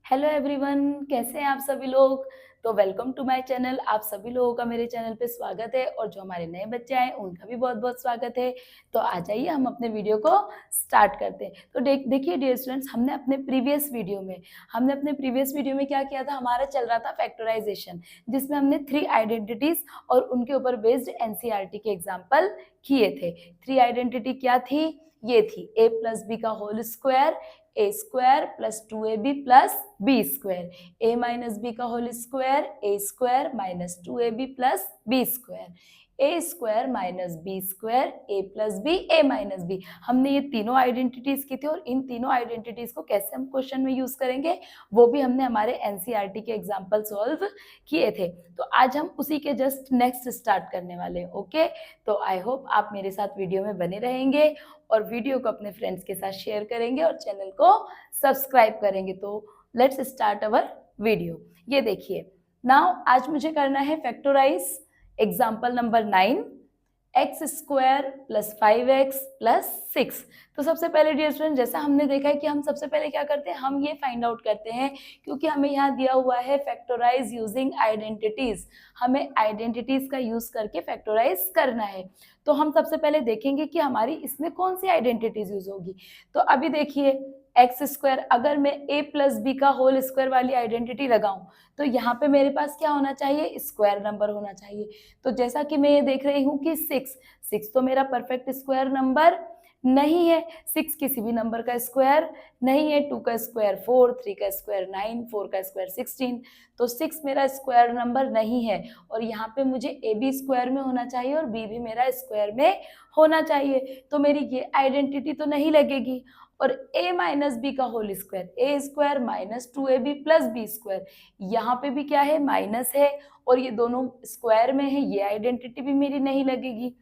Hello everyone, कैसे हैं आप सभी लोग। तो वेलकम टू माय चैनल। आप सभी लोगों का मेरे चैनल पे स्वागत है और जो हमारे नए बच्चे आए उनका भी बहुत बहुत स्वागत है। तो आ जाइए हम अपने वीडियो को स्टार्ट करते हैं। तो देखिए डियर स्टूडेंट्स, हमने अपने प्रीवियस वीडियो में क्या किया था। हमारा चल रहा था फैक्टराइजेशन, जिसमें हमने 3 आइडेंटिटीज और उनके ऊपर बेस्ड एनसीईआरटी के एग्जाम्पल किए थे। 3 आइडेंटिटी क्या थी? ये थी a प्लस बी का whole square, a square plus 2ab plus b square, a minus b का whole square, a square minus 2ab plus b square, a square minus b square, a plus b, a minus b. हमने ये तीनों identities की थी और इन तीनों identities को कैसे हम क्वेश्चन में यूज करेंगे वो भी हमने हमारे एनसीईआरटी के एग्जाम्पल सॉल्व किए थे। तो आज हम उसी के जस्ट नेक्स्ट स्टार्ट करने वाले हैं। ओके, तो आई होप आप मेरे साथ वीडियो में बने रहेंगे और वीडियो को अपने फ्रेंड्स के साथ शेयर करेंगे और चैनल को सब्सक्राइब करेंगे। तो लेट्स स्टार्ट अवर वीडियो। ये देखिए, नाउ आज मुझे करना है factorise example number 9, x square plus 5x plus 6। तो सबसे पहले डियर स्टूडेंट, जैसा हमने देखा है कि हम सबसे पहले क्या करते हैं, हम ये फाइंड आउट करते हैं, क्योंकि हमें यहाँ दिया हुआ है फैक्टराइज यूजिंग आइडेंटिटीज। हमें आइडेंटिटीज का यूज करके फैक्टराइज करना है। तो हम सबसे पहले देखेंगे कि हमारी इसमें कौन सी आइडेंटिटीज यूज होगी। तो अभी देखिए, एक्स स्क्वायर, अगर मैं ए प्लस बी का होल स्क्वायर वाली आइडेंटिटी लगाऊं तो यहाँ पे मेरे पास क्या होना चाहिए, स्क्वायर नंबर होना चाहिए। तो जैसा कि मैं ये देख रही हूँ कि 6 तो मेरा परफेक्ट स्क्वायर नंबर नहीं है। 6 किसी भी नंबर का स्क्वायर नहीं है। 2 का स्क्वायर 4, 3 का स्क्वायर 9, 4 का स्क्वायर 16। तो 6 मेरा स्क्वायर नंबर नहीं है और यहाँ पे मुझे ए बी स्क्वायर में होना चाहिए और बी भी मेरा स्क्वायर में होना चाहिए। तो मेरी ये आइडेंटिटी तो नहीं लगेगी। और a माइनस बी का whole square, a square minus 2ab plus b square, यहाँ पे भी क्या है, माइनस है और ये दोनों स्क्वायर में है, ये आइडेंटिटी भी मेरी नहीं लगेगी।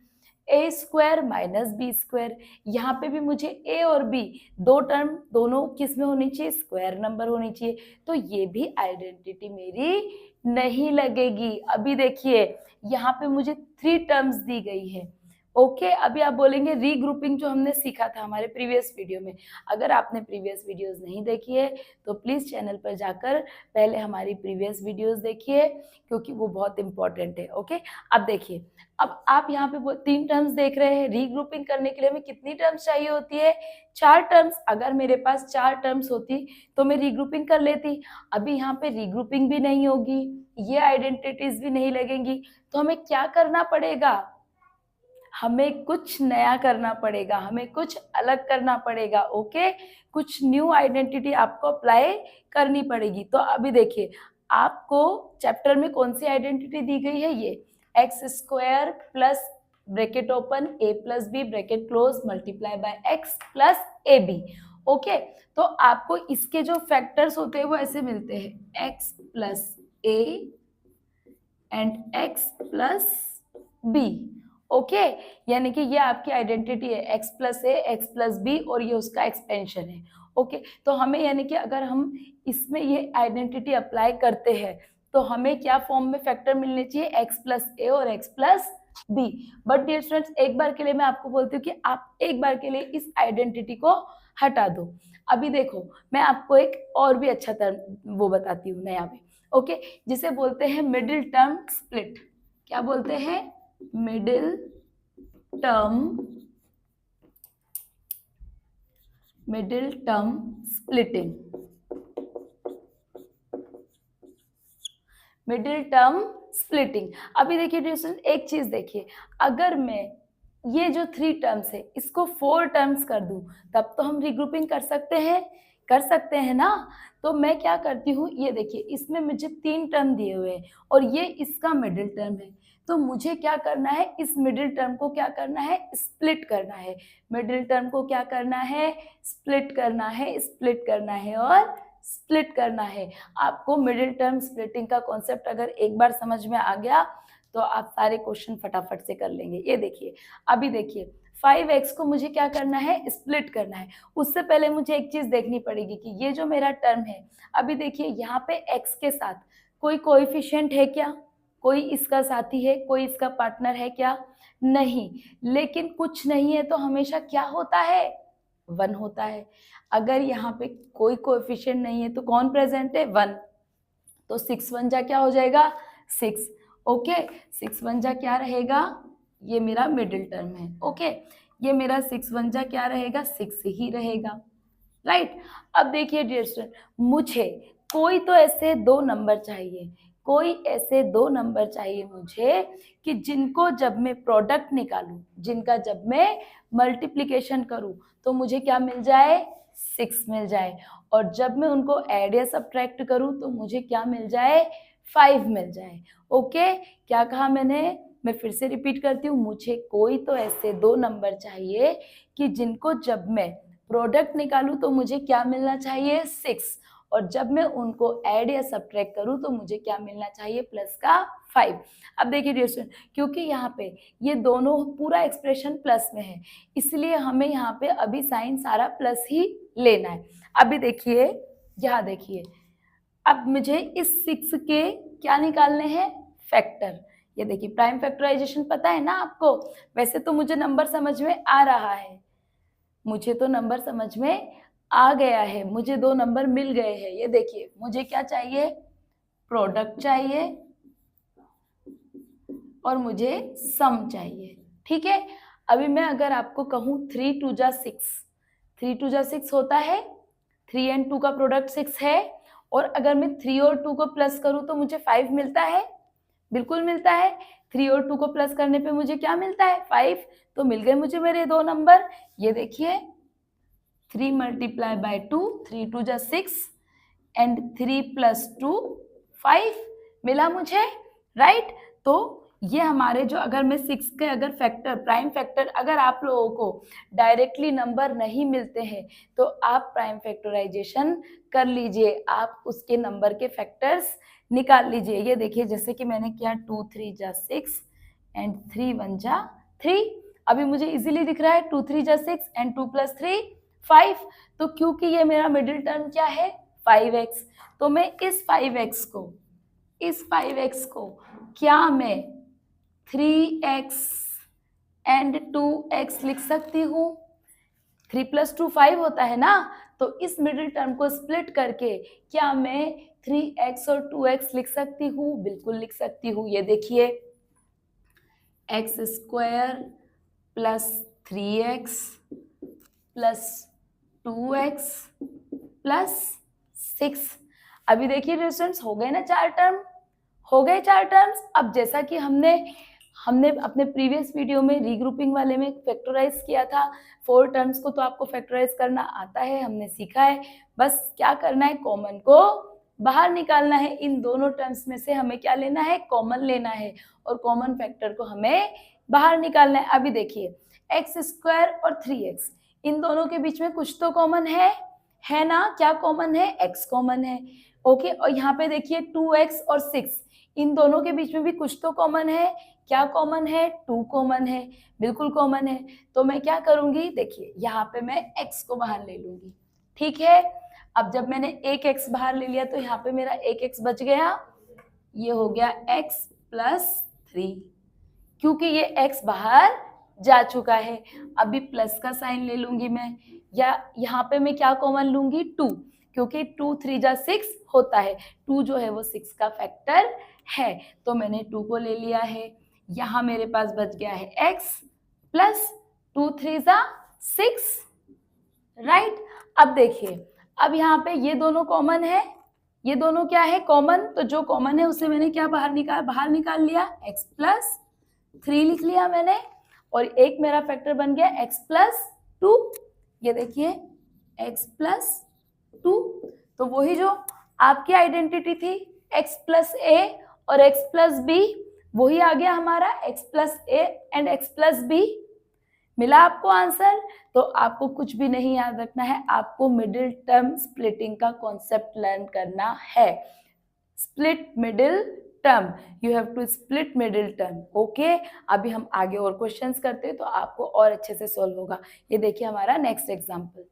ए स्क्वायर माइनस बी स्क्वायर, यहाँ पे भी मुझे ए और बी दो टर्म दोनों किस में होनी चाहिए, स्क्वायर नंबर होनी चाहिए। तो ये भी आइडेंटिटी मेरी नहीं लगेगी। अभी देखिए, यहाँ पे मुझे 3 टर्म्स दी गई है। ओके, अभी आप बोलेंगे रीग्रुपिंग जो हमने सीखा था हमारे प्रीवियस वीडियो में। अगर आपने प्रीवियस वीडियोस नहीं देखी है तो प्लीज़ चैनल पर जाकर पहले हमारी प्रीवियस वीडियोस देखिए, क्योंकि वो बहुत इंपॉर्टेंट है। ओके, अब देखिए, अब आप यहाँ पे 3 टर्म्स देख रहे हैं। रीग्रुपिंग करने के लिए हमें कितनी टर्म्स चाहिए होती है, 4 टर्म्स। अगर मेरे पास 4 टर्म्स होती तो मैं रीग्रुपिंग कर लेती। अभी यहाँ पे रीग्रुपिंग भी नहीं होगी, ये आइडेंटिटीज भी नहीं लगेंगी। तो हमें क्या करना पड़ेगा, हमें कुछ नया करना पड़ेगा, हमें कुछ अलग करना पड़ेगा। ओके, कुछ न्यू आइडेंटिटी आपको अप्लाई करनी पड़ेगी। तो अभी देखिए, आपको चैप्टर में कौन सी आइडेंटिटी दी गई है, ये x square plus bracket open a plus b bracket close multiply by x plus a b. Okay, तो आपको इसके जो फैक्टर्स होते हैं वो ऐसे मिलते हैं, x plus a and x plus b. Okay, यानी कि ये आपकी आइडेंटिटी है, x plus a x plus b और ये उसका एक्सपेंशन है। ओके, तो हमें यानी कि अगर हम इसमें ये आइडेंटिटी अप्लाई करते हैं तो हमें क्या फॉर्म में फैक्टर मिलने चाहिए, एक्स प्लस ए और x plus b. But dear students, एक बार के लिए मैं आपको बोलती हूँ कि आप एक बार के लिए इस आइडेंटिटी को हटा दो। अभी देखो, मैं आपको एक और भी अच्छा टर्म वो बताती हूँ नया भी। ओके, जिसे बोलते हैं मिडिल टर्म स्प्लिट। क्या बोलते हैं, middle term splitting. Middle term splitting. अभी देखिए डियर, एक चीज देखिए, अगर मैं ये जो 3 टर्म्स है इसको 4 टर्म्स कर दूं तब तो हम रिग्रुपिंग कर सकते हैं ना। तो मैं क्या करती हूँ, ये देखिए, इसमें मुझे 3 टर्म दिए हुए हैं और ये इसका मिडिल टर्म है। तो मुझे क्या करना है, इस मिडिल टर्म को क्या करना है, स्प्लिट करना है। मिडिल टर्म को क्या करना है, स्प्लिट करना है, स्प्लिट करना है और स्प्लिट करना है। आपको मिडिल टर्म स्प्लिटिंग का कॉन्सेप्ट अगर एक बार समझ में आ गया तो आप सारे क्वेश्चन फटाफट से कर लेंगे। ये देखिए, अभी देखिए, 5x को मुझे क्या करना है, स्प्लिट करना है। उससे पहले मुझे एक चीज देखनी पड़ेगी कि ये जो मेरा टर्म है, अभी देखिए यहाँ पे x के साथ कोई कोएफिशिएंट है क्या, कोई इसका साथी है, कोई इसका पार्टनर है क्या, नहीं। लेकिन कुछ नहीं है तो हमेशा क्या होता है, 1 होता है। अगर यहाँ पे कोई कोएफिशिएंट नहीं है तो कौन प्रेजेंट है? 1। तो 6 1 जा क्या हो जाएगा? 6। ओके, 6 1 जा क्या रहेगा? ये मेरा मिडिल टर्म है। ओके, ये मेरा 6 1 जा क्या रहेगा? 6 ही रहेगा, राइट। अब देखिए डियर स्टूडेंट, मुझे कोई तो ऐसे दो नंबर चाहिए, कोई ऐसे दो नंबर चाहिए मुझे कि जिनको जब मैं प्रोडक्ट निकालूं, जिनका जब मैं मल्टीप्लिकेशन करूं तो मुझे क्या मिल जाए? 6 मिल जाए, और जब मैं उनको ऐड या सब्ट्रैक्ट करूं तो मुझे क्या मिल जाए? 5 मिल जाए। ओके, क्या कहा मैंने? मैं फिर से रिपीट करती हूँ, मुझे कोई तो ऐसे दो नंबर चाहिए कि जिनको जब मैं प्रोडक्ट निकालूं तो मुझे क्या मिलना चाहिए? 6, और जब मैं उनको ऐड या सब्ट्रैक्ट करूं तो मुझे क्या मिलना चाहिए? प्लस का 5। अब देखिए डियर स्टूडेंट, क्योंकि यहाँ पे ये दोनों पूरा एक्सप्रेशन प्लस में है, इसलिए हमें यहाँ पे अभी साइन सारा प्लस ही लेना है। अभी देखिए, यहाँ देखिए, अब मुझे इस 6 के क्या निकालने हैं? फैक्टर। ये देखिए, प्राइम फैक्टराइजेशन पता है ना आपको? वैसे तो मुझे नंबर समझ में आ रहा है, मुझे तो नंबर समझ में आ गया है, मुझे दो नंबर मिल गए हैं। ये देखिए, मुझे क्या चाहिए? प्रोडक्ट चाहिए और मुझे सम चाहिए, ठीक है। अभी मैं अगर आपको कहूँ 3 2 जा 6, 3 2 जा 6 होता है, 3 और 2 का प्रोडक्ट 6 है, और अगर मैं 3 और 2 को प्लस करूँ तो मुझे 5 मिलता है, बिल्कुल मिलता है। 3 और 2 को प्लस करने पे मुझे क्या मिलता है? 5। तो मिल गए मुझे मेरे दो नंबर। ये देखिए, 3 मल्टीप्लाई बाय 2, 3 2 जा 6 एंड 3 प्लस 2 5 मिला मुझे, राइट। तो ये हमारे जो, अगर मैं 6 के अगर फैक्टर, प्राइम फैक्टर, अगर आप लोगों को डायरेक्टली नंबर नहीं मिलते हैं तो आप प्राइम फैक्टराइजेशन कर लीजिए, आप उसके नंबर के फैक्टर्स निकाल लीजिए। ये देखिए, जैसे कि मैंने किया 2 3 जा 6 एंड 3 1 जा 3। अभी मुझे इजीली दिख रहा है 2 3 जा 6 एंड 2 प्लस 3 5। तो क्योंकि ये मेरा मिडिल टर्म क्या है? 5x, तो मैं इस 5x को क्या मैं 3x एंड 2x लिख सकती हूँ? 3 प्लस 2 5 होता है ना, तो इस मिडिल टर्म को स्प्लिट करके क्या मैं 3x और 2x लिख सकती हूँ? बिल्कुल लिख सकती हूँ। ये देखिए, x square plus 3x plus 2x plus 6। अभी देखिए स्टूडेंट्स, हो गए ना 4 टर्म, हो गए 4 टर्म्स। अब जैसा कि हमने अपने प्रीवियस वीडियो में रीग्रुपिंग वाले में फैक्टराइज किया था 4 टर्म्स को, तो आपको फैक्टराइज करना आता है, हमने सीखा है। बस क्या करना है? कॉमन को बाहर निकालना है। इन दोनों टर्म्स में से हमें क्या लेना है? कॉमन लेना है, और कॉमन फैक्टर को हमें बाहर निकालना है। अभी देखिए, एक्स स्क्वायर और 3x, इन दोनों के बीच में कुछ तो कॉमन है ना? क्या कॉमन है? x कॉमन है। ओके, और यहाँ पे देखिए 2x और 6, इन दोनों के बीच में भी कुछ तो कॉमन है। क्या कॉमन है? 2 कॉमन है, बिल्कुल कॉमन है। तो मैं क्या करूंगी? देखिए, यहाँ पे मैं x को बाहर ले लूंगी, ठीक है। अब जब मैंने एक x बाहर ले लिया तो यहाँ पे मेरा एक x बच गया, ये हो गया x प्लस 3, क्योंकि ये x बाहर जा चुका है। अभी प्लस का साइन ले लूंगी मैं, या यहाँ पे मैं क्या कॉमन लूंगी? 2, क्योंकि 2 3 जा 6 होता है, 2 जो है वो 6 का फैक्टर है, तो मैंने 2 को ले लिया है। यहाँ मेरे पास बच गया है x प्लस 2 3 जा 6, राइट। अब देखिए, अब यहाँ पे ये दोनों कॉमन है, ये दोनों क्या है? कॉमन। तो जो कॉमन है उसे मैंने क्या बाहर निकाल लिया, x प्लस 3 लिख लिया मैंने, और एक मेरा फैक्टर बन गया x प्लस 2। ये देखिए, x प्लस 2, तो वही जो आपकी आइडेंटिटी थी x प्लस a और x प्लस b, वही आ गया हमारा x plus a and x plus b। मिला आपको आंसर? तो आपको कुछ भी नहीं याद रखना है, आपको मिडिल टर्म स्प्लिटिंग का कॉन्सेप्ट लर्न करना है। Split middle term, you have to split middle term. Okay, अभी हम आगे और क्वेश्चंस करते हैं तो आपको और अच्छे से सॉल्व होगा। ये देखिए हमारा नेक्स्ट एग्जांपल।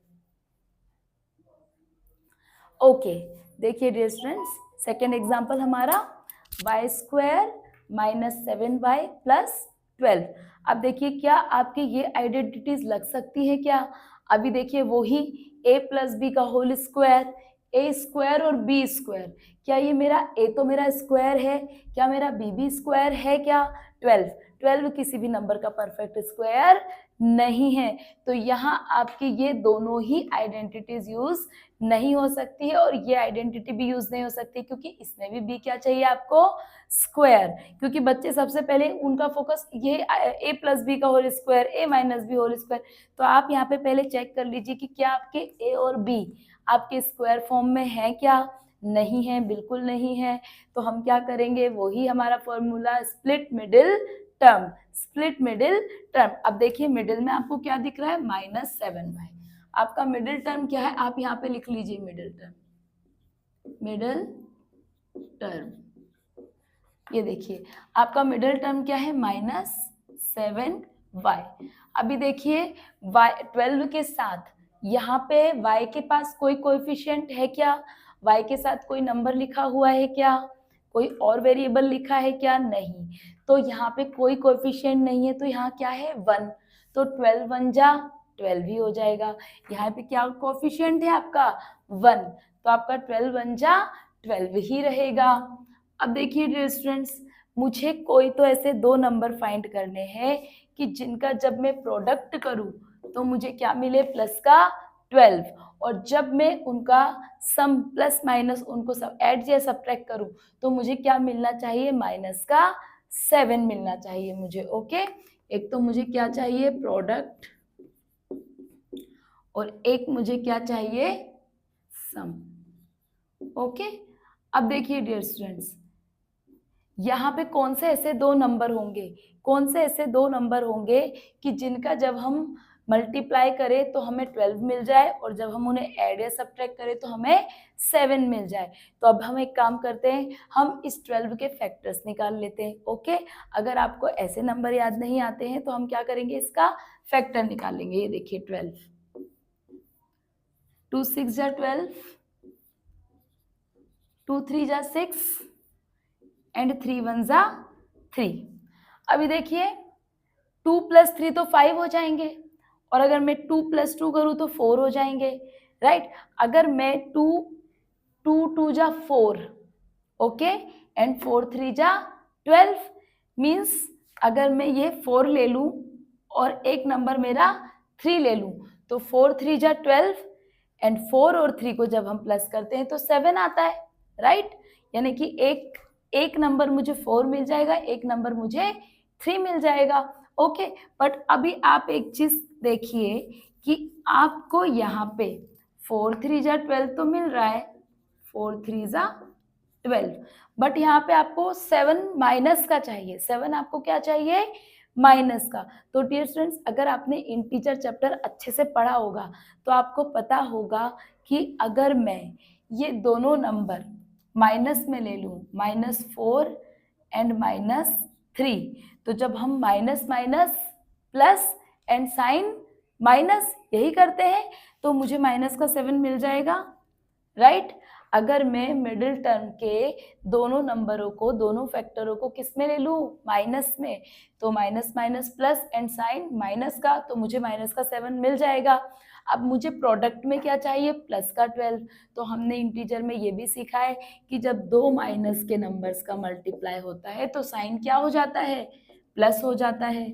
ओके, देखिए डियर स्टूडेंट्स, सेकेंड एग्जांपल हमारा y square minus 7y plus 12। अब देखिए, क्या आपकी ये आइडेंटिटीज लग सकती है क्या? अभी देखिए वही a प्लस बी का होल स्क्वायर, ए स्क्वायर और बी स्क्वायर, क्या ये मेरा a तो मेरा स्क्वायर है, क्या मेरा b भी स्क्वायर है क्या? 12, 12 किसी भी नंबर का परफेक्ट स्क्वायर नहीं है, तो यहाँ आपकी ये दोनों ही आइडेंटिटीज यूज नहीं हो सकती है और ये आइडेंटिटी भी यूज नहीं हो सकती, क्योंकि इसमें भी b क्या चाहिए आपको? स्क्वायर, क्योंकि बच्चे सबसे पहले उनका फोकस ये a प्लस बी का whole square, a minus b whole square, तो आप यहाँ पे पहले चेक कर लीजिए कि क्या आपके a और b आपके स्क्वायर फॉर्म में है क्या? नहीं है, बिल्कुल नहीं है। तो हम क्या करेंगे, वही हमारा formula split middle term, split middle term. अब देखिए मिडिल में आपको क्या दिख रहा है? -7y। आपका मिडिल टर्म क्या है? आप यहाँ पे लिख लीजिए मिडिल टर्म, मिडिल टर्म, ये देखिए आपका मिडिल टर्म क्या है? -7y। अभी देखिए y 12 के साथ यहाँ पे y के पास कोई कोएफिशिएंट है क्या? y के साथ कोई नंबर लिखा हुआ है क्या? कोई और वेरिएबल लिखा है क्या? नहीं, तो यहाँ पे कोई कोएफिशिएंट नहीं है, तो यहाँ क्या है? 1, तो 12 1 जा 12 ही हो जाएगा। यहाँ पे क्या कोएफिशिएंट है आपका? 1, तो आपका 12 1 जा 12 ही रहेगा। अब देखिए डियर स्टूडेंट्स, मुझे कोई तो ऐसे दो नंबर फाइंड करने हैं कि जिनका जब मैं प्रोडक्ट करूं तो मुझे क्या मिले? प्लस का 12, और जब मैं उनका सम प्लस माइनस उनको सब ऐड या सब्ट्रैक्ट करूं तो मुझे क्या मिलना चाहिए? माइनस का 7 मिलना चाहिए मुझे। ओके, एक तो मुझे क्या चाहिए? प्रोडक्ट, और एक मुझे क्या चाहिए? सम। ओके, अब देखिए डियर स्टूडेंट्स, यहाँ पे कौन से ऐसे दो नंबर होंगे, कौन से ऐसे दो नंबर होंगे कि जिनका जब हम मल्टीप्लाई करें तो हमें 12 मिल जाए और जब हम उन्हें ऐड या सब्ट्रैक्ट करें तो हमें 7 मिल जाए। तो अब हम एक काम करते हैं, हम इस 12 के फैक्टर्स निकाल लेते हैं। ओके, अगर आपको ऐसे नंबर याद नहीं आते हैं तो हम क्या करेंगे? इसका फैक्टर निकालेंगे। ये देखिए 12, 2 6 जा 12, 2 3 जा 6 एंड 3 1 जा 3। अभी देखिए 2 + 3 तो 5 हो जाएंगे, और अगर मैं 2 + 2 करूँ तो 4 हो जाएंगे, राइट। अगर मैं 2 2 जा 4, ओके, एंड 4 3 जा 12, मीन्स अगर मैं ये 4 ले लूँ और एक नंबर मेरा 3 ले लूँ तो 4 3 जा 12, एंड 4 और 3 को जब हम प्लस करते हैं तो 7 आता है, राइट। यानी कि एक नंबर मुझे 4 मिल जाएगा, एक नंबर मुझे 3 मिल जाएगा। ओके, बट अभी आप एक चीज देखिए कि आपको यहाँ पे 4 3 जा 12 तो मिल रहा है, 4 3 जा 12, बट यहाँ पे आपको 7 माइनस का चाहिए, 7 आपको क्या चाहिए? माइनस का। तो डियर स्टूडेंट्स, अगर आपने इंटीजर चैप्टर अच्छे से पढ़ा होगा तो आपको पता होगा कि अगर मैं ये दोनों नंबर माइनस में ले लूँ, -4 एंड -3, तो जब हम minus minus plus and sign minus यही करते हैं तो मुझे माइनस का 7 मिल जाएगा, राइट। अगर मैं मिडिल टर्म के दोनों नंबरों को, दोनों फैक्टरों को किस में ले लूँ? माइनस में, तो minus minus plus and sign minus का, तो मुझे माइनस का 7 मिल जाएगा। अब मुझे प्रोडक्ट में क्या चाहिए? प्लस का 12। तो हमने इंटीजर में ये भी सीखा है कि जब दो माइनस के नंबर्स का मल्टीप्लाई होता है तो साइन क्या हो जाता है? प्लस हो जाता है।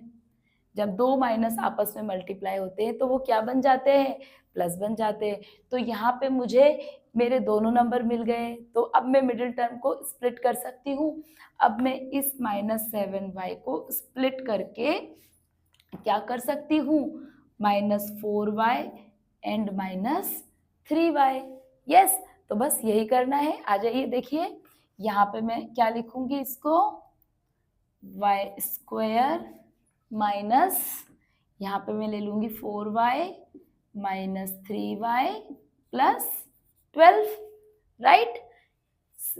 जब दो माइनस आपस में मल्टीप्लाई होते हैं तो वो क्या बन जाते हैं? प्लस बन जाते हैं। तो यहाँ पे मुझे मेरे दोनों नंबर मिल गए, तो अब मैं मिडिल टर्म को स्प्लिट कर सकती हूँ। अब मैं इस -7y को स्प्लिट करके क्या कर सकती हूँ? -4y and -3y। यस, तो बस यही करना है। आ जाइए, देखिए यहाँ पे मैं क्या लिखूंगी इसको? y² माइनस, यहाँ पे मैं ले लूंगी 4y -3y plus 12, right.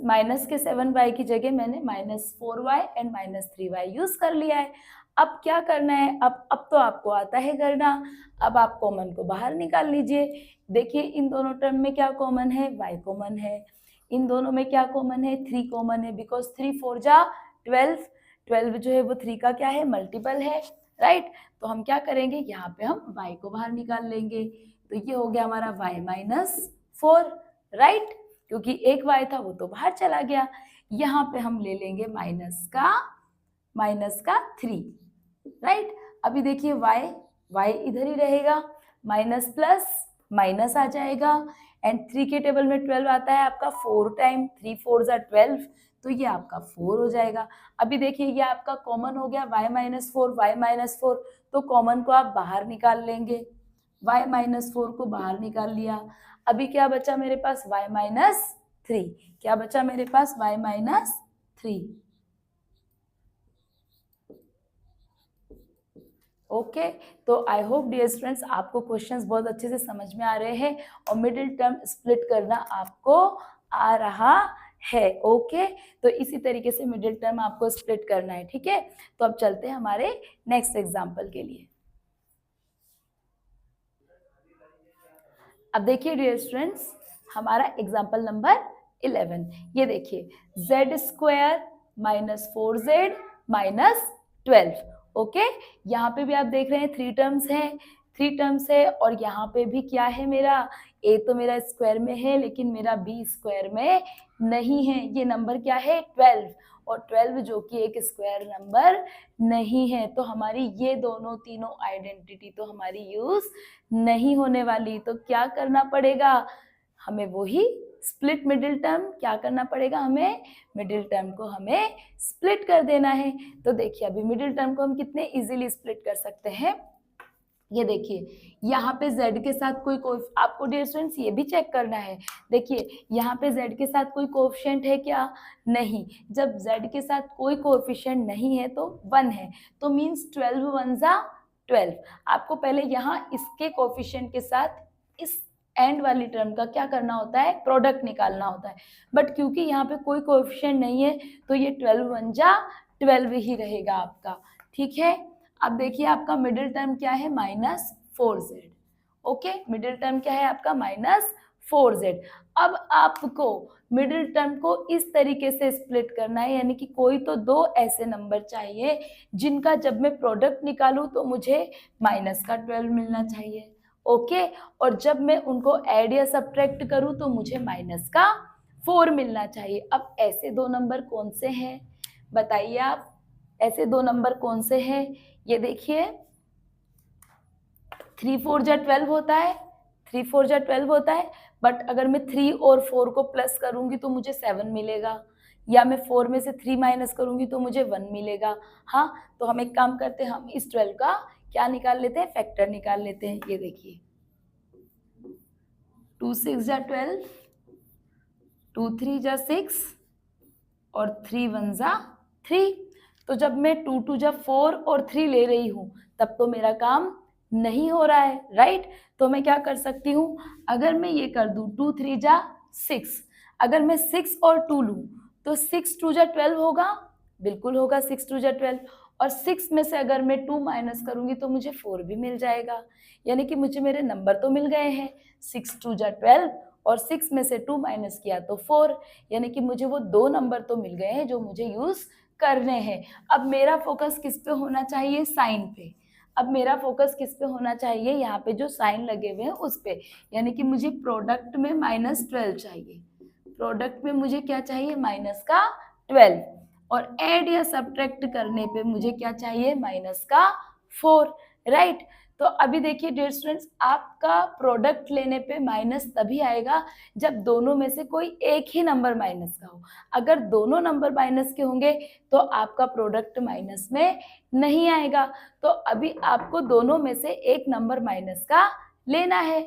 Minus के 7y की जगह मैंने -4y एंड -3y यूज कर लिया है। अब क्या करना है? अब तो आपको आता है करना। अब आप कॉमन को बाहर निकाल लीजिए। देखिए इन दोनों टर्म में क्या कॉमन है? y कॉमन है। इन दोनों में क्या कॉमन है? 3 कॉमन है, बिकॉज 3 4 जा 12, 12 जो है वो 3 का क्या है? मल्टीपल है, राइट। तो हम क्या करेंगे, यहाँ पे हम y को बाहर निकाल लेंगे, तो ये हो गया हमारा y माइनस 4, राइट, क्योंकि एक y था वो तो बाहर चला गया। यहाँ पे हम ले लेंगे माइनस का 3, राइट। अभी देखिए y इधर ही रहेगा, माइनस प्लस माइनस आ जाएगा, एंड 3 के टेबल में 12 आता है आपका 4 टाइम, 3 4 ज़ा 12, तो ये आपका 4 हो जाएगा। अभी देखिए ये आपका कॉमन हो गया y माइनस 4, तो कॉमन को आप बाहर निकाल लेंगे, y माइनस 4 को बाहर निकाल लिया। अभी क्या बचा मेरे पास, y माइनस 3, क्या बचा मेरे पास, y माइनस 3। ओके, तो आई होप डियर स्टूडेंट्स आपको क्वेश्चंस बहुत अच्छे से समझ में आ रहे हैं और मिडिल टर्म स्प्लिट करना आपको आ रहा है। ओके, तो इसी तरीके से मिडिल टर्म आपको स्प्लिट करना है, ठीक है। तो अब चलते हैं हमारे नेक्स्ट एग्जाम्पल के लिए। अब देखिए डियर स्टूडेंट्स, हमारा एग्जाम्पल नंबर 11, ये देखिए z² minus 4z minus 12। Okay, यहाँ पे भी आप देख रहे हैं 3 टर्म्स है और यहाँ पे भी क्या है, मेरा a तो मेरा स्क्वायर में है लेकिन मेरा b स्क्वायर में नहीं है। ये नंबर क्या है, 12, और 12 जो कि एक स्क्वायर नंबर नहीं है, तो हमारी ये तीनों आइडेंटिटी तो हमारी यूज नहीं होने वाली। तो क्या करना पड़ेगा हमें, वही स्प्लिट मिडिल टर्म, क्या करना पड़ेगा हमें, मिडिल टर्म को हमें स्प्लिट कर देना है। तो देखिए अभी मिडिल टर्म को हम कितने इजीली स्प्लिट कर सकते हैं, ये देखिए यहाँ पे z के साथ कोई आपको डियर स्टूडेंट्स ये भी चेक करना है। देखिए यहाँ पे z के साथ कोई कोएफिशिएंट है क्या, नहीं। जब z के साथ कोई कोएफिशिएंट नहीं है तो 1 है, तो मीन्स 12 1 ज़ा 12। आपको पहले यहाँ इसके कोएफिशिएंट के साथ इस एंड वाली टर्म का क्या करना होता है, प्रोडक्ट निकालना होता है, बट क्योंकि यहाँ पे कोई कोएफिशिएंट नहीं है तो ये 12 1 ज़ा 12 ही रहेगा आपका, ठीक है। अब देखिए आपका मिडिल टर्म क्या है, minus 4z। Okay, middle term क्या है आपका, माइनस 4z। अब आपको मिडिल टर्म को इस तरीके से स्प्लिट करना है, यानी कि कोई तो 2 ऐसे नंबर चाहिए जिनका जब मैं प्रोडक्ट निकालूं तो मुझे माइनस का 12 मिलना चाहिए। ओके, और जब मैं उनको ऐड या सब्ट्रैक्ट करूं तो मुझे माइनस का 4 मिलना चाहिए। अब ऐसे 2 नंबर कौन से हैं बताइए आप, ऐसे 2 नंबर कौन से हैं, ये देखिए 3 4 ज़ा 12 होता है, 3 4 ज़ा 12 होता है, बट अगर मैं 3 और 4 को प्लस करूंगी तो मुझे 7 मिलेगा, या मैं 4 में से 3 माइनस करूंगी तो मुझे 1 मिलेगा। हाँ, तो हम एक काम करते हैं, हम इस 12 का क्या निकाल लेते हैं, फैक्टर निकाल लेते हैं। ये देखिए 2 6 ज़ा 12, 2 3 ज़ा 6 और 3 1 ज़ा 3। तो जब मैं 2 2 ज़ा 4 और 3 ले रही हूँ तब तो मेरा काम नहीं हो रहा है, राइट। तो मैं क्या कर सकती हूँ, अगर मैं ये कर दूँ 2 3 ज़ा 6, अगर मैं 6 और 2 लूँ तो 6 2 ज़ा 12 होगा, बिल्कुल होगा 6 2 ज़ा 12, और 6 में से अगर मैं 2 माइनस करूँगी तो मुझे 4 भी मिल जाएगा, यानी कि मुझे मेरे नंबर तो मिल गए हैं, 6 2 ज़ा 12 और 6 में से 2 माइनस किया तो 4, यानी कि मुझे वो 2 नंबर तो मिल गए हैं जो मुझे यूज़ करने हैं। अब मेरा फोकस किस पे होना चाहिए, साइन पे। अब मेरा फोकस किस पे होना चाहिए, यहाँ पे जो साइन लगे हुए हैं उस पे, यानी कि मुझे प्रोडक्ट में माइनस 12 चाहिए, प्रोडक्ट में मुझे क्या चाहिए, माइनस का 12, और ऐड या सब्ट्रैक्ट करने पे मुझे क्या चाहिए, माइनस का 4, राइट। तो अभी देखिए डियर स्टूडेंट्स, आपका प्रोडक्ट लेने पे माइनस तभी आएगा जब दोनों में से कोई एक ही नंबर माइनस का हो। अगर दोनों नंबर माइनस के होंगे तो आपका प्रोडक्ट माइनस में नहीं आएगा। तो अभी आपको दोनों में से एक नंबर माइनस का लेना है।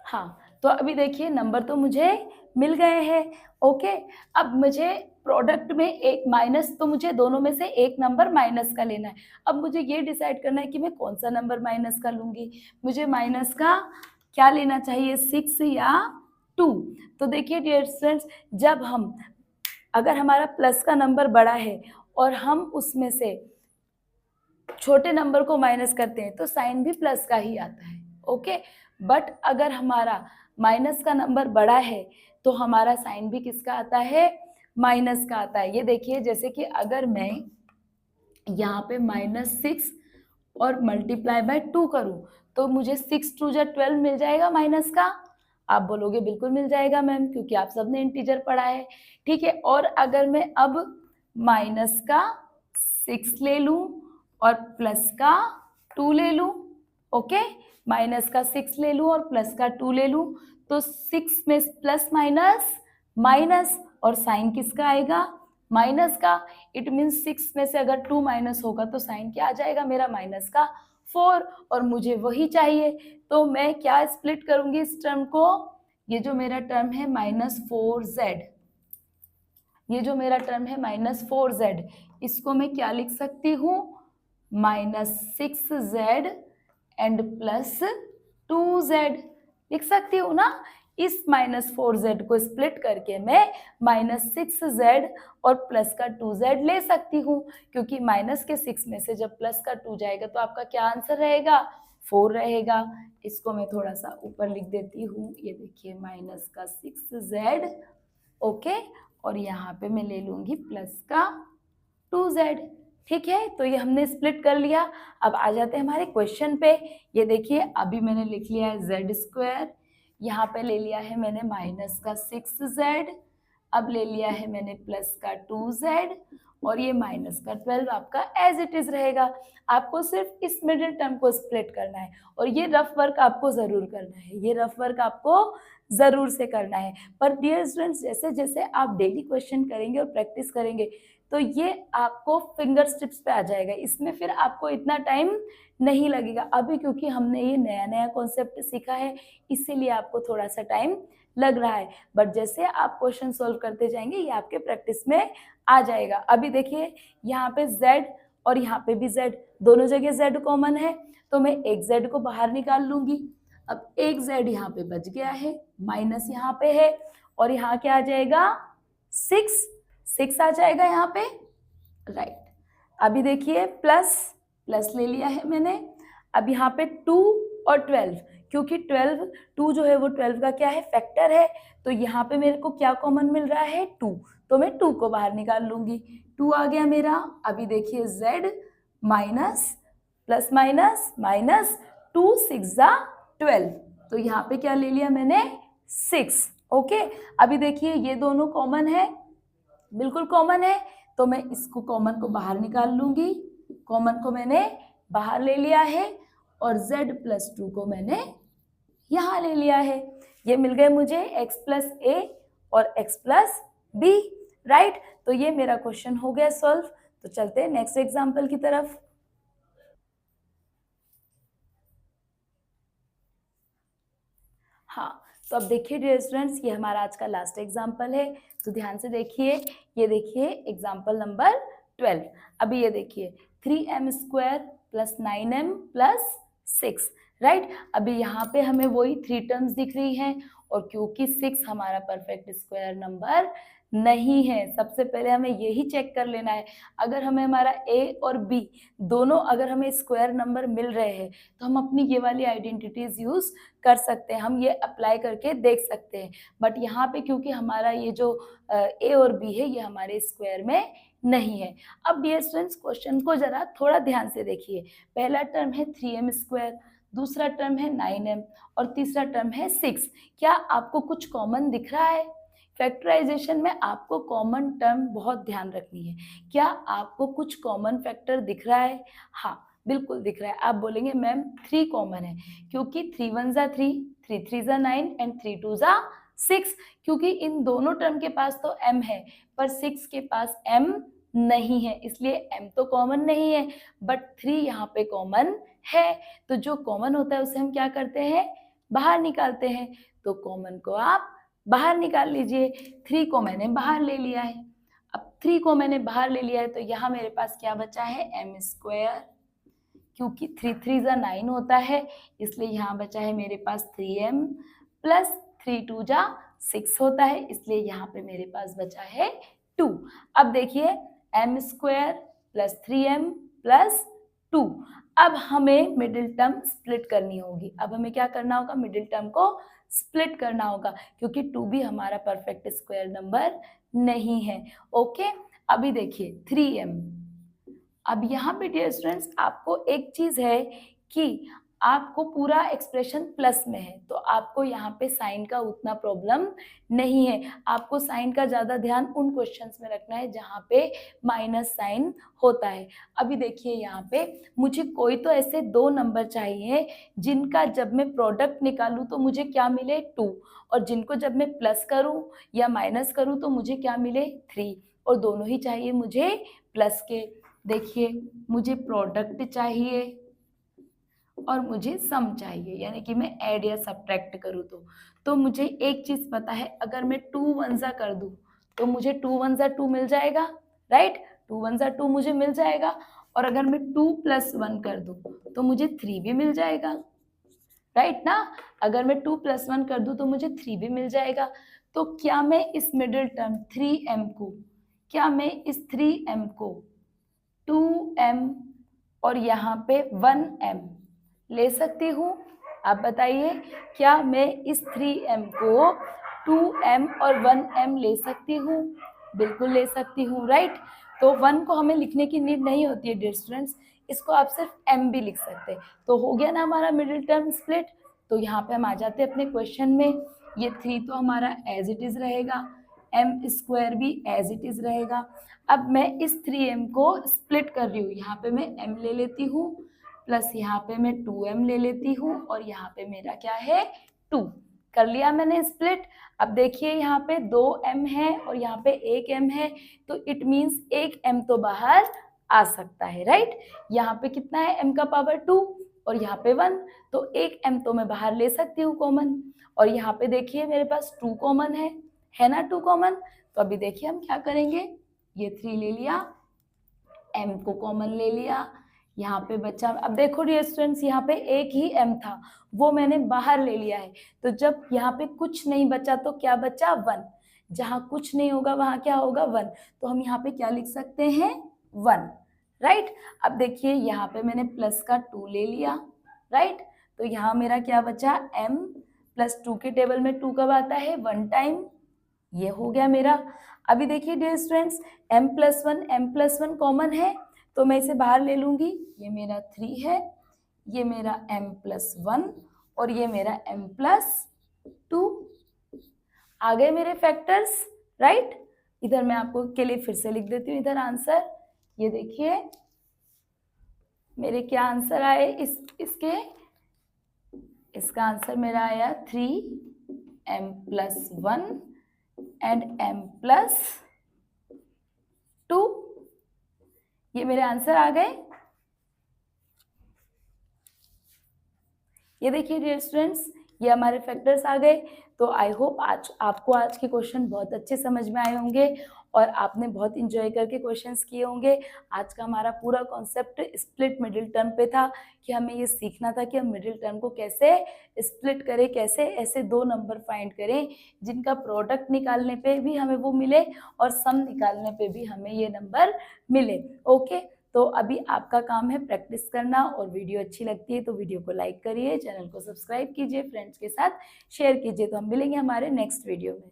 हाँ, तो अभी देखिए नंबर तो मुझे मिल गए हैं। ओके, अब मुझे प्रोडक्ट में एक माइनस, तो मुझे दोनों में से एक नंबर माइनस का लेना है। अब मुझे ये डिसाइड करना है कि मैं कौन सा नंबर माइनस का लूँगी। मुझे माइनस का क्या लेना चाहिए, 6 या 2। तो देखिए डियर स्टूडेंट्स, जब हम, अगर हमारा प्लस का नंबर बड़ा है और हम उसमें से छोटे नंबर को माइनस करते हैं तो साइन भी प्लस का ही आता है। ओके, बट अगर हमारा माइनस का नंबर बड़ा है तो हमारा साइन भी किसका आता है, माइनस का आता है। ये देखिए, जैसे कि अगर मैं यहाँ पे -6 और मल्टीप्लाई बाय 2 करूँ तो मुझे 6 2 जा 12 मिल जाएगा माइनस का। आप बोलोगे बिल्कुल मिल जाएगा मैम, क्योंकि आप सबने इंटीजर पढ़ा है। ठीक है, और अगर मैं अब माइनस का 6 ले लूँ और प्लस का 2 ले लूँ, ओके, माइनस का 6 ले लूँ और प्लस का 2 ले लूँ, तो 6 में प्लस माइनस माइनस, और साइन किसका आएगा? माइनस का। इट मीन्स 6 में से अगर 2 माइनस होगा तो साइन क्या आ जाएगा मेरा? माइनस का 4, और मुझे वही चाहिए। तो मैं क्या स्प्लिट करूंगी इस टर्म को? ये जो मेरा टर्म है -4z, ये जो मेरा टर्म है -4z, इसको मैं क्या लिख सकती हूँ? -6z एंड +2z लिख सकती हूँ ना। इस -4z को स्प्लिट करके मैं -6z और प्लस का 2z ले सकती हूँ, क्योंकि माइनस के 6 में से जब प्लस का 2 जाएगा तो आपका क्या आंसर रहेगा? 4 रहेगा। इसको मैं थोड़ा सा ऊपर लिख देती हूँ, ये देखिए माइनस का 6z, ओके, और यहाँ पे मैं ले लूंगी प्लस का 2z। ठीक है, तो ये हमने स्प्लिट कर लिया। अब आ जाते हैं हमारे क्वेश्चन पे। ये देखिए अभी मैंने लिख लिया है z², यहाँ पे ले लिया है मैंने माइनस का 6z, अब ले लिया है मैंने प्लस का 2z, और ये माइनस का 12 आपका एज इट इज रहेगा। आपको सिर्फ इस मिडिल टर्म को स्प्लिट करना है, और ये रफ वर्क आपको जरूर करना है, ये रफ वर्क आपको जरूर से करना है। पर डियर स्टूडेंट्स, जैसे जैसे आप डेली क्वेश्चन करेंगे और प्रैक्टिस करेंगे तो ये आपको फिंगर स्टिप्स पे आ जाएगा, इसमें फिर आपको इतना टाइम नहीं लगेगा। अभी क्योंकि हमने ये नया नया कॉन्सेप्ट सीखा है, इसीलिए आपको थोड़ा सा टाइम लग रहा है, बट जैसे आप क्वेश्चन सॉल्व करते जाएंगे ये आपके प्रैक्टिस में आ जाएगा। अभी देखिए यहाँ पे z और यहाँ पे भी z, दोनों जगह z कॉमन है, तो मैं एक z को बाहर निकाल लूंगी। अब एक z यहाँ पे बच गया है, माइनस यहाँ पे है, और यहाँ क्या आ जाएगा? 6 आ जाएगा यहाँ पे, राइट। अभी देखिए प्लस प्लस ले लिया है मैंने। अब यहाँ पे 2 और 12, क्योंकि 2 जो है वो 12 का क्या है? फैक्टर है, तो यहाँ पे मेरे को क्या कॉमन मिल रहा है? 2, तो मैं 2 को बाहर निकाल लूंगी, 2 आ गया मेरा। अभी देखिए z minus plus minus minus 2 6 जा 12, तो यहाँ पे क्या ले लिया मैंने? 6, ओके। अभी देखिए ये दोनों कॉमन है, बिल्कुल कॉमन है, तो मैं इसको कॉमन को बाहर निकाल लूंगी। कॉमन को मैंने बाहर ले लिया है, और z + 2 को मैंने यहाँ ले लिया है। ये मिल गए मुझे x + a और x + b, राइट। तो ये मेरा क्वेश्चन हो गया सॉल्व। तो चलते हैं नेक्स्ट एग्जाम्पल की तरफ। हाँ, तो अब देखिए डियर स्टूडेंट्स, ये हमारा आज का लास्ट एग्जाम्पल है, तो ध्यान से देखिए। ये देखिए एग्जाम्पल नंबर 12। अभी ये देखिए 3m² + 9m + 6, राइट। अभी यहाँ पे हमें वही 3 टर्म्स दिख रही हैं, और क्योंकि 6 हमारा परफेक्ट स्क्वायर नंबर नहीं है, सबसे पहले हमें यही चेक कर लेना है। अगर हमें हमारा a और b दोनों अगर हमें स्क्वायर नंबर मिल रहे हैं तो हम अपनी ये वाली आइडेंटिटीज यूज कर सकते हैं, हम ये अप्लाई करके देख सकते हैं। बट यहाँ पे क्योंकि हमारा ये जो a और b है ये हमारे स्क्वायर में नहीं है। अब डियर स्टूडेंट्स, क्वेश्चन को जरा थोड़ा ध्यान से देखिए। पहला टर्म है 3m², दूसरा टर्म है 9m, और तीसरा टर्म है 6। क्या आपको कुछ कॉमन दिख रहा है? फैक्टराइजेशन में आपको कॉमन टर्म बहुत ध्यान रखनी है। क्या आपको कुछ कॉमन फैक्टर दिख रहा है? हाँ, बिल्कुल दिख रहा है। आप बोलेंगे मैम 3 कॉमन है, क्योंकि 3 1 जा 3, 3 3 जा 9 एंड 3 2 जा 6, क्योंकि इन दोनों टर्म के पास तो m है पर 6 के पास m नहीं है, इसलिए m तो कॉमन नहीं है, बट 3 यहाँ पे कॉमन है। तो जो कॉमन होता है उसे हम क्या करते हैं? बाहर निकालते हैं। तो कॉमन को आप बाहर निकाल लीजिए। 3 को मैंने बाहर ले लिया है। अब 3 को मैंने बाहर ले लिया है, तो यहाँ मेरे पास क्या बचा है? m², क्योंकि 3 3 जा 9 होता है, इसलिए यहाँ बचा है मेरे पास 3m + 3 2 जा 6 होता है, इसलिए यहाँ पे मेरे पास बचा है 2। अब देखिए m² + 3m + 2। अब हमें मिडिल टर्म स्प्लिट करनी होगी। अब हमें क्या करना होगा? मिडिल टर्म को स्प्लिट करना होगा, क्योंकि 2 भी हमारा परफेक्ट स्क्वायर नंबर नहीं है। ओके, अभी देखिए 3m, अब यहाँ पे डियर स्टूडेंट्स आपको एक चीज़ है कि आपको पूरा एक्सप्रेशन प्लस में है, तो आपको यहाँ पे साइन का उतना प्रॉब्लम नहीं है। आपको साइन का ज़्यादा ध्यान उन क्वेश्चंस में रखना है जहाँ पे माइनस साइन होता है। अभी देखिए यहाँ पे मुझे कोई तो ऐसे 2 नंबर चाहिए जिनका जब मैं प्रोडक्ट निकालूँ तो मुझे क्या मिले 2, और जिनको जब मैं प्लस करूँ या माइनस करूँ तो मुझे क्या मिले 3, और दोनों ही चाहिए मुझे प्लस के। देखिए मुझे प्रोडक्ट चाहिए और मुझे सम चाहिए, यानी कि मैं ऐड या सब्ट्रैक्ट करूँ तो मुझे एक चीज़ पता है, अगर मैं 2 1 ज़ा कर दूँ तो मुझे 2 1 ज़ा 2 मिल जाएगा, राइट। 2 1 ज़ा 2 मुझे मिल जाएगा, और अगर मैं 2 + 1 कर दूँ तो मुझे 3 भी मिल जाएगा, राइट ना। अगर मैं 2 + 1 कर दूँ तो मुझे 3 भी मिल जाएगा। तो क्या मैं इस मिडिल टर्म 3m को, क्या मैं इस 3m को 2m और यहाँ पे 1m ले सकती हूँ? आप बताइए, क्या मैं इस 3m को 2m और 1m ले सकती हूँ? बिल्कुल ले सकती हूँ, राइट। तो 1 को हमें लिखने की नीड नहीं होती है डियर स्टूडेंट्स, इसको आप सिर्फ m भी लिख सकते हैं। तो हो गया ना हमारा मिडिल टर्म स्प्लिट। तो यहाँ पे हम आ जाते हैं अपने क्वेश्चन में। ये 3 तो हमारा एज इट इज़ रहेगा, m² भी एज इट इज़ रहेगा। अब मैं इस 3m को स्प्लिट कर रही हूँ, यहाँ पे मैं m ले लेती हूँ, प्लस यहाँ पे मैं 2m ले लेती हूँ, और यहाँ पे मेरा क्या है 2। कर लिया मैंने स्प्लिट। अब देखिए यहाँ पे 2m है और यहाँ पे 1m है, तो इट मीन्स 1m तो बाहर आ सकता है, राइट। यहाँ पे कितना है m का पावर 2 और यहाँ पे 1, तो 1m तो मैं बाहर ले सकती हूँ कॉमन। और यहाँ पे देखिए मेरे पास 2 कॉमन है ना, 2 कॉमन। तो अभी देखिए हम क्या करेंगे, ये 3 ले लिया, m को कॉमन ले लिया, यहाँ पे बचा। अब देखो डियर स्टूडेंट्स, यहाँ पे एक ही m था, वो मैंने बाहर ले लिया है, तो जब यहाँ पे कुछ नहीं बचा तो क्या बचा 1। जहाँ कुछ नहीं होगा वहाँ क्या होगा 1, तो हम यहाँ पे क्या लिख सकते हैं 1, राइट। अब देखिए यहाँ पे मैंने प्लस का 2 ले लिया, राइट। तो यहाँ मेरा क्या बचा m + 2 के टेबल में 2 कब आता है 1 टाइम, ये हो गया मेरा। अभी देखिए डियर स्टूडेंट्स, m+1 कॉमन है, तो मैं इसे बाहर ले लूंगी। ये मेरा 3 है, ये मेरा m+1 और ये मेरा m+2। आ गए मेरे फैक्टर्स, राइट। इधर मैं आपको के लिए फिर से लिख देती हूँ इधर आंसर। ये देखिए मेरे क्या आंसर आए इसका आंसर मेरा आया 3m+1 एंड m+2। ये मेरे आंसर आ गए। ये देखिए डियर स्टूडेंट्स, ये हमारे फैक्टर्स आ गए। तो आई होप आपको आज के क्वेश्चन बहुत अच्छे समझ में आए होंगे और आपने बहुत इंजॉय करके क्वेश्चंस किए होंगे। आज का हमारा पूरा कॉन्सेप्ट स्प्लिट मिडिल टर्म पे था कि हमें ये सीखना था कि हम मिडिल टर्म को कैसे स्प्लिट करें, कैसे ऐसे 2 नंबर फाइंड करें जिनका प्रोडक्ट निकालने पे भी हमें वो मिले और सम निकालने पे भी हमें ये नंबर मिले। ओके, तो अभी आपका काम है प्रैक्टिस करना, और वीडियो अच्छी लगती है तो वीडियो को लाइक करिए, चैनल को सब्सक्राइब कीजिए, फ्रेंड्स के साथ शेयर कीजिए। तो हम मिलेंगे हमारे नेक्स्ट वीडियो में।